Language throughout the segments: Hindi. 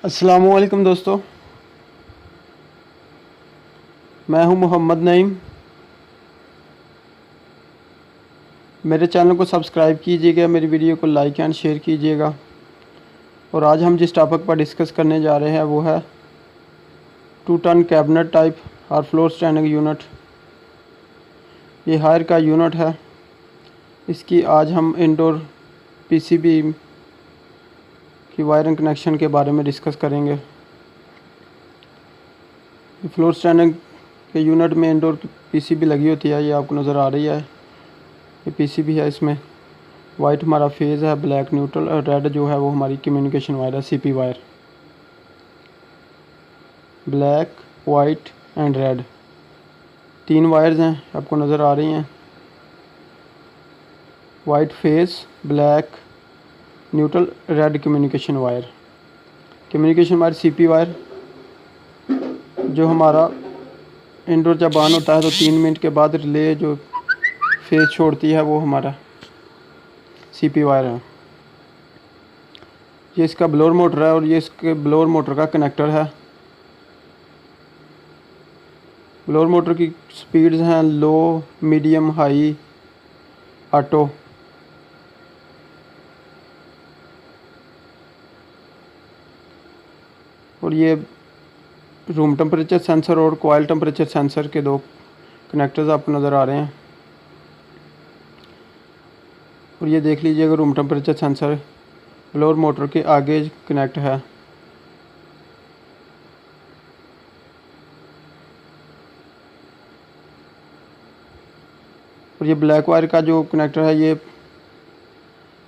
अस्सलामुअलैकुम दोस्तों, मैं हूं मोहम्मद नईम। मेरे चैनल को सब्सक्राइब कीजिएगा, मेरी वीडियो को लाइक एंड शेयर कीजिएगा। और आज हम जिस टॉपिक पर डिस्कस करने जा रहे हैं वो है 2 टन कैबिनेट टाइप और फ्लोर स्टैंडिंग यूनिट। ये हायर का यूनिट है। इसकी आज हम इंडोर पीसीबी की वायरिंग कनेक्शन के बारे में डिस्कस करेंगे। फ्लोर स्टैंडिंग के यूनिट में इंडोर पीसीबी लगी होती है, ये आपको नज़र आ रही है। ये पीसीबी है, इसमें वाइट हमारा फेज़ है, ब्लैक न्यूट्रल, और रेड जो है वो हमारी कम्युनिकेशन वायर है, CP wire. Black, white and red 3 wires हैं, आपको नज़र आ रही हैं। White face, black neutral, red communication wire. Communication wire CP wire जो हमारा इंडोर जब ऑन होता है तो 3 मिनट के बाद रिले जो फेज छोड़ती है वो हमारा सीपी वायर है। ये इसका ब्लोअर मोटर है और ये इसके ब्लोअर मोटर का कनेक्टर है। ब्लोअर मोटर की स्पीड्स हैं लो, मीडियम, हाई, ऑटो। और ये रूम टेम्परेचर सेंसर और कॉइल टेम्परेचर सेंसर के 2 कनेक्टर्स आपको नज़र आ रहे हैं। और ये देख लीजिएगा, room temperature sensor blower motor के आगे कनेक्ट है। और ये ब्लैक वायर का जो कनेक्टर है ये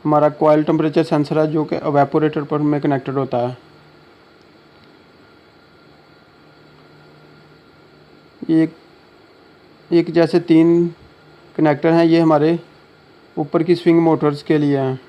हमारा कॉइल टेम्परेचर सेंसर है, जो कि एवेपोरेटर पर में कनेक्टेड होता है। ये एक जैसे 3 कनेक्टर हैं, ये हमारे ऊपर की स्विंग मोटर्स के लिए हैं।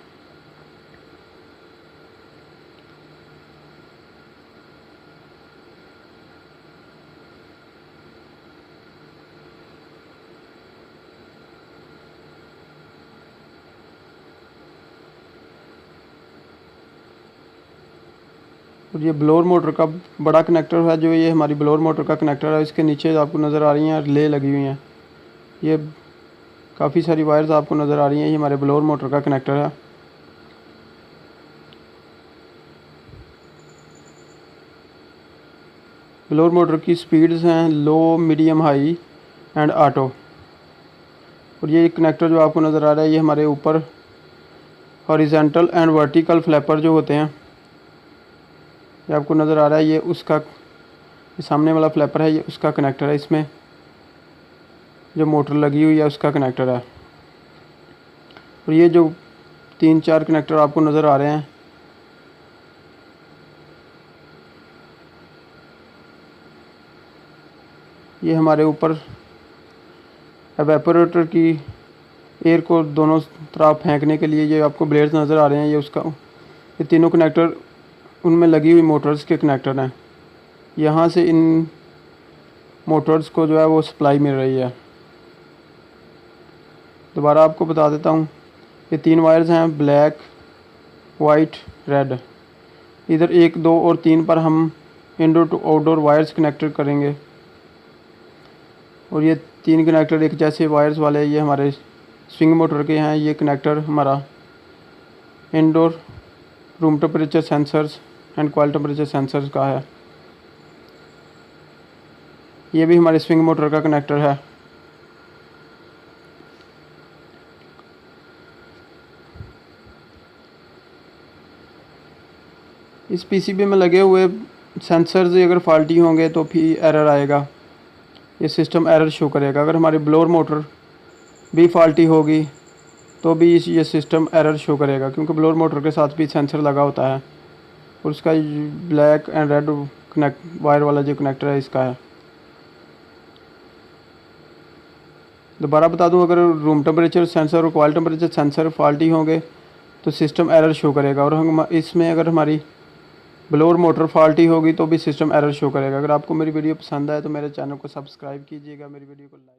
और ये ब्लोअर मोटर का बड़ा कनेक्टर है, जो ये हमारी ब्लोअर मोटर का कनेक्टर है। इसके नीचे आपको नज़र आ रही हैं रिले लगी हुई हैं। ये काफ़ी सारी वायर्स आपको नज़र आ रही हैं। ये हमारे ब्लोअर मोटर का कनेक्टर है। ब्लोअर मोटर की स्पीड्स हैं लो, मीडियम, हाई एंड ऑटो। और ये कनेक्टर जो आपको नज़र आ रहा है ये हमारे ऊपर हॉरिजॉन्टल एंड वर्टिकल फ्लैपर जो होते हैं, ये आपको नज़र आ रहा है। ये उसका, ये सामने वाला फ्लैपर है, ये उसका कनेक्टर है। इसमें जो मोटर लगी हुई है उसका कनेक्टर है। और ये जो 3-4 कनेक्टर आपको नज़र आ रहे हैं, ये हमारे ऊपर एवेपोरेटर की एयर को दोनों तरफ फेंकने के लिए ये आपको ब्लेड्स नज़र आ रहे हैं। ये उसका, ये तीनों कनेक्टर उनमें लगी हुई मोटर्स के कनेक्टर हैं। यहाँ से इन मोटर्स को जो है वो सप्लाई मिल रही है। दोबारा आपको बता देता हूँ, ये 3 वायर्स हैं, ब्लैक, वाइट, रेड। इधर 1, 2 और 3 पर हम indoor to outdoor wires connected करेंगे। और ये 3 कनेक्टर एक जैसे वायर्स वाले ये हमारे स्विंग मोटर के हैं। ये कनेक्टर हमारा indoor room temperature sensors and coil temperature sensors का है। ये भी हमारे स्विंग मोटर का कनेक्टर है। इस पीसीबी में लगे हुए सेंसर्स अगर फॉल्टी होंगे तो फिर एरर आएगा, ये सिस्टम एरर शो करेगा। अगर हमारी ब्लोअर मोटर भी फॉल्टी होगी तो भी ये सिस्टम एरर शो करेगा, क्योंकि ब्लोअर मोटर के साथ भी सेंसर लगा होता है। और उसका black and red connect wire वाला जो कनेक्टर है इसका है। दोबारा बता दूं, अगर रूम टेम्परेचर सेंसर और कॉइल टेम्परेचर सेंसर फॉल्टी होंगे तो सिस्टम एरर शो करेगा। और हम इसमें अगर हमारी ब्लोअर मोटर फॉल्टी होगी तो भी सिस्टम एरर शो करेगा। अगर आपको मेरी वीडियो पसंद आए तो मेरे चैनल को सब्सक्राइब कीजिएगा, मेरी वीडियो को लाइक